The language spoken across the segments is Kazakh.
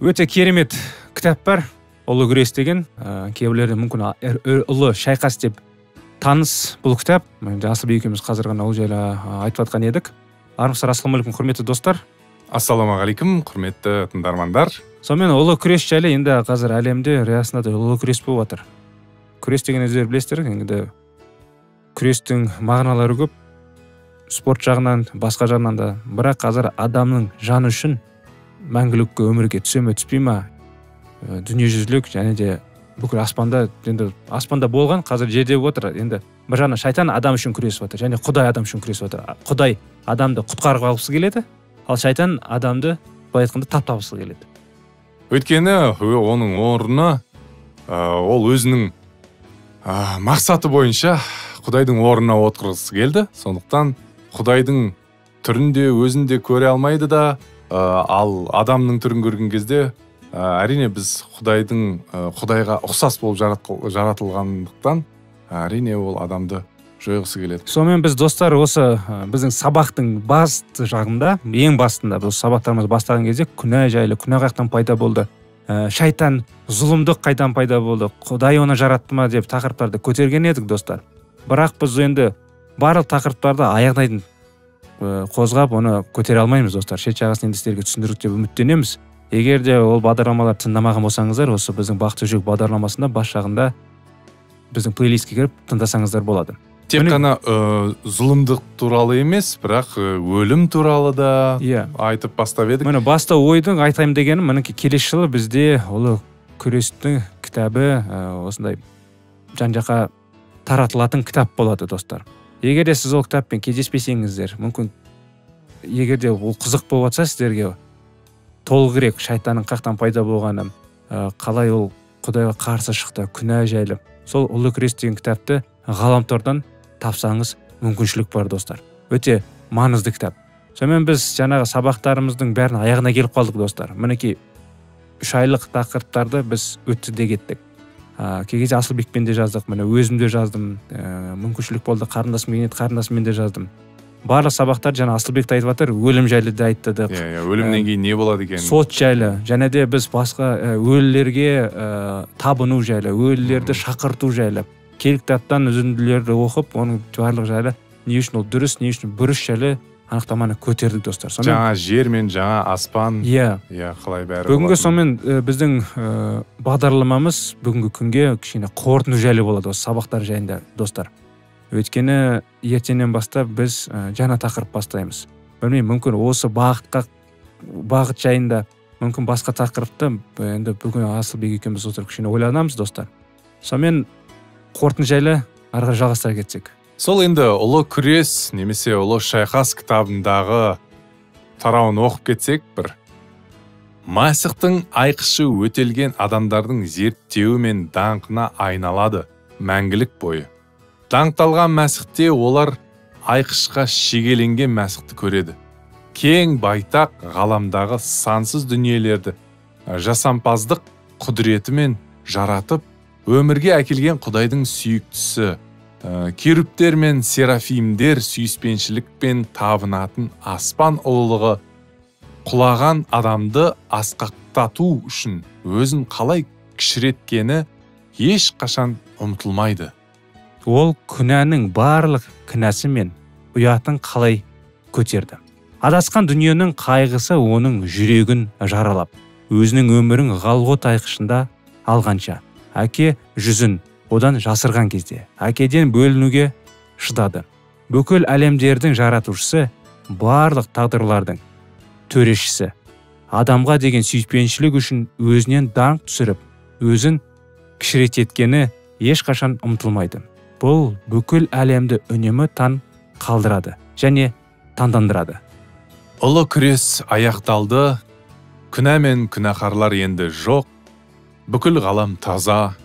Өте керемет кітап бар. Ұлы күрес деген, кейбіреулер мүмкін ұлы шайқас деп таныс бұл кітап. Асылбек екеуміз қазір ғана ол жайлы айтып жатқан едік. Армысыздар, ассалаумағалейкум құрметті достар. Ассалаумағалейкум құрметті тыңдармандар. Сонымен ұлы күрес жайлы енді қазір әлемде расында да ұлы күрес болып жатыр. Күрес деген өздері білесіздер, енді күрестің мағыналары көп. Спорт жағынан, басқа жағынан да. Бірақ қазір адамның жаны үшін мәңгілікке өмірге түсе ме түспей ме, дүниежүзілік және де бүкіл аспанда, енді аспанда болған, қазір жерде отыр. Енді бір жағынан шайтан адам үшін күресіп отыр, және Құдай адам үшін күресіп отыр. Құдай адамды құтқарып алғысы келеді, ал шайтан адамды былай айтқанда таптағысы келеді. Өйткені оның орны ол өзінің мақсаты бойынша Құдайдың орнына отырғысы келді. Сондықтан Құдайдың түрінде өзінде көре алмайды да, ал адамның түрін көрген кезде әрине біз Құдайға ұқсас болып жаратылғандықтан әрине ол адамды жойғысы келеді. Сонымен біз достар осы біздің сабақтың басты жағында, ең бастында біз сабақтарымыз бастаған кезде күнә жайлы, күнә қаяқтан пайда болды, шайтан, зұлымдық қайдан пайда болды, Құдай оны жаратты ма деп тақырыптарды көтерген едік достар. Бірақ біз енді барлық тақырыптарды аяғына дейін қозғап оны көтере алмаймыз достар. Шет жағасын енді сіздерге түсіндірдік деп үміттенеміз. Егер де ол бағдарламалар тыңдамаған болсаңыздар, осы біздің бақытты жүрек бағдарламасында бас жағында біздің плейлистке кіріп тыңдасаңыздар болады. Тек қана зұлымдық туралы емес, бірақ өлім туралы да айтып бастап едік. Міне баста ойдың айтайым дегенім, мінекей келесі жылы бізде ұлы күрестің кітабы осындай жан-жаққа таратылатын кітап болады достар. Егер де сіз ол кітаппен кездеспесеңіздер, мүмкін егер де ол қызық болып жатса сіздерге, толығырақ шайтанның қаяқтан пайда болғаны, қалай ол Құдайға қарсы шықты, күнә жайлы, сол ұлы күрес деген кітапты ғаламтордан тапсаңыз мүмкіншілік бар достар. Өте маңызды кітап. Сонымен біз жаңағы сабақтарымыздың бәрін аяғына келіп қалдық достар. Мінекей 3 айлық тақырыптарды біз өтті де кеттік. Кезде Асылбекпен де жаздық, міне өзім де жаздым, мүмкіншілік болды, қарындасыммен де жаздым. Барлық сабақтар жаңа Асылбекті айтып жатыр, өлім жайлы да айттық. Өлімнен кейін не болады екен? Сот жайлы, және де біз басқа өлілерге табыну жайлы, өлілерді шақырту жайлы, кітаптан үзінділерді оқып, оның барлық жайлы не үшін ол дұрыс, не үшін бұрыс жайлы анықтаманы көтердік достар. Жаңа жер мен жаңа аспан. Қалай бәрі. Бүгінгі сонымен біздің бағдарламамыз бүгінгі күнге кішкене қорытынды жайлы болады осы сабақтар жайында достар. Өйткені ертеңнен бастап біз жаңа тақырып бастаймыз. Білмеймін, мүмкін осы бағыт жайында, мүмкін басқа тақырыпты енді бүгін Асылбек екеуміз отырып кішкене ойланамыз достар. Сонымен қорытынды жайлы арға жалғастыра кетсек. Сол енді ұлы күрес немесе ұлы шайқас кітабындағы тарауын оқып кетсек бір. Масихтың айқышы өтелген адамдардың зерттеуі мен даңқына айналады мәңгілік бойы. Даңқталған мәсіхте олар айқышқа шегеленген мәсіхті көреді. Кең байтақ ғаламдағы сансыз дүниелерді жасампаздық құдіретімен жаратып, өмірге әкелген Құдайдың сүйіктісі, керуптер мен серафимдер сүйіспеншілікпен табынатын аспан ұлылығы құлаған адамды асқақтату үшін өзін қалай кішіреткені ешқашан ұмытылмайды. Ол күнәнің барлық кінәсі мен ұятын қалай көтерді. Адасқан дүниенің қайғысы оның жүрегін жаралап, өзінің өмірін ғалғот айқышында алғанша, әке жүзін одан жасырған кезде, әкеден бөлінуге шыдады. Бүкіл әлемдердің жаратушысы, барлық тағдырлардың төрешісі, адамға деген сүйіспеншілік үшін өзінен даңқ түсіріп, өзін кішірететкені ешқашан ұмытылмайды. Бұл бүкіл әлемді үнемі таң қалдырады және таңдандырады. Ұлы күрес аяқталды, күнә мен күнәқарлар енді жоқ, бүкіл ғалам таза,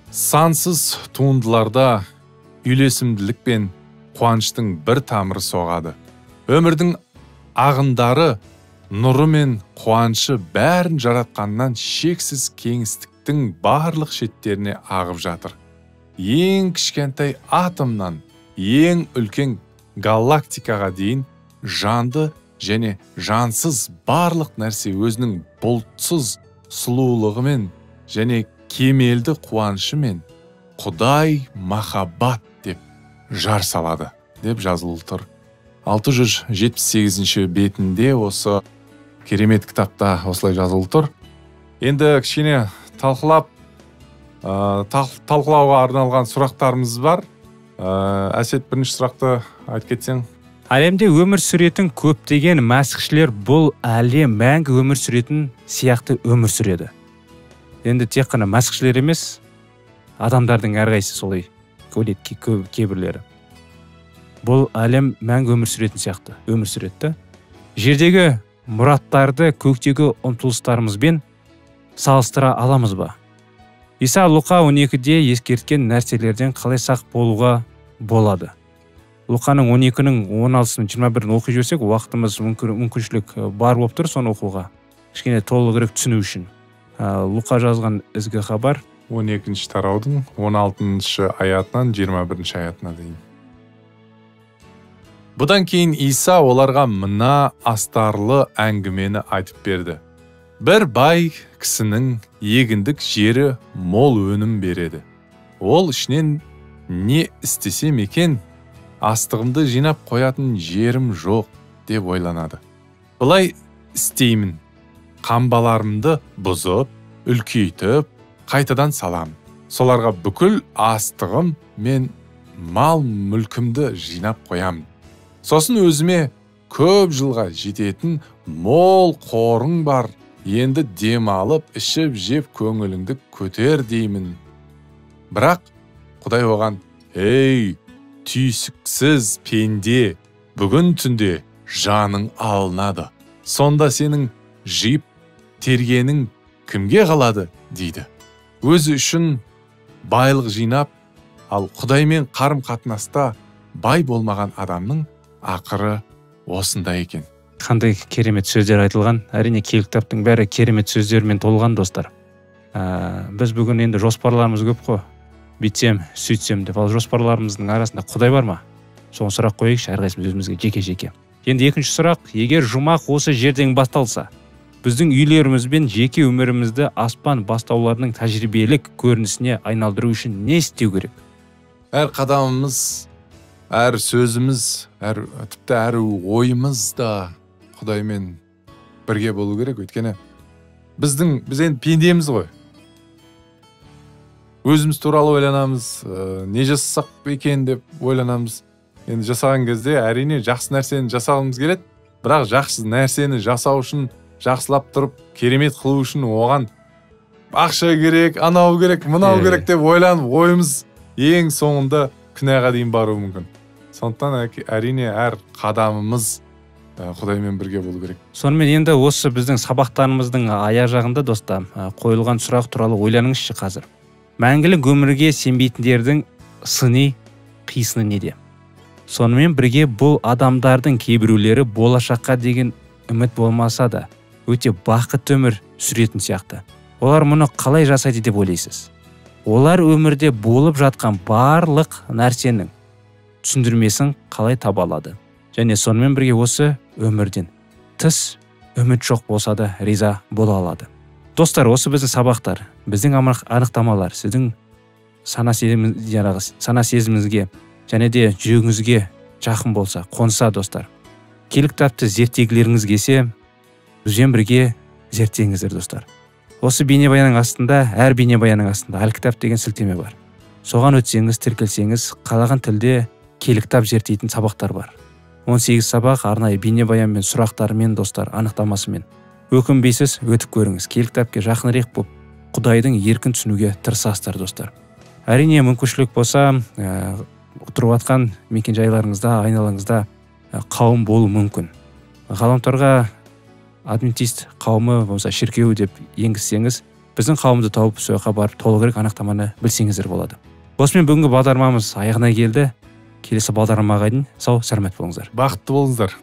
сансыз туындыларда үйлесімділік пен қуаныштың бір тамыры соғады. Өмірдің ағындары, нұры мен қуанышы бәрін жаратқаннан шексіз кеңістіктің барлық шеттеріне ағып жатыр. Ең кішкентай атомнан ең үлкен галактикаға дейін жанды және жансыз барлық нәрсе өзінің бұлтсыз сұлулығымен және кемелді қуанышымен Құдай махаббат деп жар салады деп жазылып тұр. 678 бетінде осы керемет кітапта осылай жазылып тұр. Енді кішкене талқылауға арналған сұрақтарымыз бар. Әсет, бірінші сұрақты айтып кетсең. Әлемде өмір сүретін көптеген мәсіхшілер бұл әлем мәңгі өмір сүретін сияқты өмір сүреді. Енді тек қана мәсіхшілер емес, адамдардың әрқайсысы солай ойлайды кейбірлері. Бұл әлем мәңгі өмір сүретін сияқты өмір сүреді. Жердегі мұраттарды көктегі ұмтылыстарымызбен салыстыра аламыз ба? Иса Луқа 12-де ескерткен нәрселерден қалай сақ болуға болады? Луқаның 12-нің 16-21-ін оқи жүрсек, уақытымыз мүмкіншілік бар болып тұр соны оқуға. Кішкене толығырақ түсіну үшін. Луқа жазған ізгі хабар 12-ші тараудың 16-шы аятынан 21-ші аятына дейін. Бұдан кейін Иса оларға мына астарлы әңгімені айтып берді. Бір бай кісінің егіндік жері мол өнім береді. Ол ішінен не істесем екен, астығымды жинап қоятын жерім жоқ деп ойланады. Бұлай істеймін, қамбаларымды бұзып, үлкейтіп, қайтадан салам. Соларға бүкіл астығым мен мал мүлкімді жинап қоям. Сосын өзіме көп жылға жететін мол қорың бар. Енді демалып, ішіп, жеп көңіліңді көтер деймін. Бірақ Құдай оған: «Ей, түйсіксіз пенде, бүгін түнде жаның алынады. Сонда сенің жиып тергенің кімге қалады?» дейді. Өзі үшін байлық жинап, ал Құдаймен қарым-қатынаста бай болмаған адамның ақыры осындай екен. Қандай керемет сөздер айтылған. Әрине кітаптың бәрі керемет сөздермен толған, достар. Біз бүгін енді жоспарларымыз көп қой. Бүйтсем, сөйтсем деп. Ал жоспарларымыздың арасында Құдай бар ма? Соны сұрақ қойайықшы әрқайсымыз өзімізге жеке-жеке. Енді екінші сұрақ: егер жұмақ осы жерден басталса, біздің үйлеріміз бен жеке өмірімізді аспан бастауларының тәжірибелік көрінісіне айналдыру үшін не істеу керек? Әр қадамымыз, әр сөзіміз, тіпті әр ойымыз да Құдаймен бірге болу керек. Өйткені біз енді пендеміз ғой. Өзіміз туралы ойланамыз, не жасасақ екен деп ойланамыз. Енді жасаған кезде әрине жақсы нәрсені жасауымыз келеді, бірақ жақсы нәрсені жасау үшін, жақсылап тұрып, керемет қылу үшін оған ақша керек, анау керек, мынау керек деп ойланып, ойымыз ең соңында күнәға дейін баруы мүмкін. Сондықтан әрине әр қадамымыз Құдаймен бірге болу керек. Сонымен енді осы біздің сабақтарымыздың аяқ жағында, достар, қойылған сұрақ туралы ойланыңызшы қазір. Мәңгілік өмірге сенбейтіндердің сыни қисыны неде? Сонымен бірге бұл адамдардың кейбіреулері болашаққа деген үміт болмаса да өте бақытты өмір сүретін сияқты. Олар мұны қалай жасайды деп ойлайсыз? Олар өмірде болып жатқан барлық нәрсенің түсіндірмесін қалай таба алады? Және сонымен бірге осы өмірден тыс үміт жоқ болса да риза бола алады. Достар, осы біздің сабақтар, біздің анықтамалар сіздің сана сезіміңізге және де жүрегіңізге жақын болса, қонса, достар, келі кітапты зерттегілеріңіз келсе, бізбен бірге зерттеңіздер, достар. Осы бейнебаянның астында, әр бейнебаянның астында Алкітап деген сілтеме бар. Соған өтсеңіз, тіркелсеңіз, қалаған тілде келі кітап зерттейтін сабақтар бар. 18 сабақ арнайы бейнебаянмен, сұрақтарымен, достар, анықтамасымен. Өкінбейсіз, өтіп көріңіз. Келі кітапке жақынырақ болып, Құдайдың еркін түсінуге тырысасыздар, достар. Әрине мүмкіншілік болса, тұрып атқан мекенжайларыңызда, айналаңызда қауым болу мүмкін. Ғаламторға адвентист қауымы болса шіркеу деп енгізсеңіз, біздің қауымды тауып сояққа барып толығырақ анықтаманы білсеңіздер болады. Осымен бүгінгі бағдарламамыз аяғына келді. Келесі бағдарламаға дейін сау, сәлемет болыңыздар. Бақытты болыңыздар.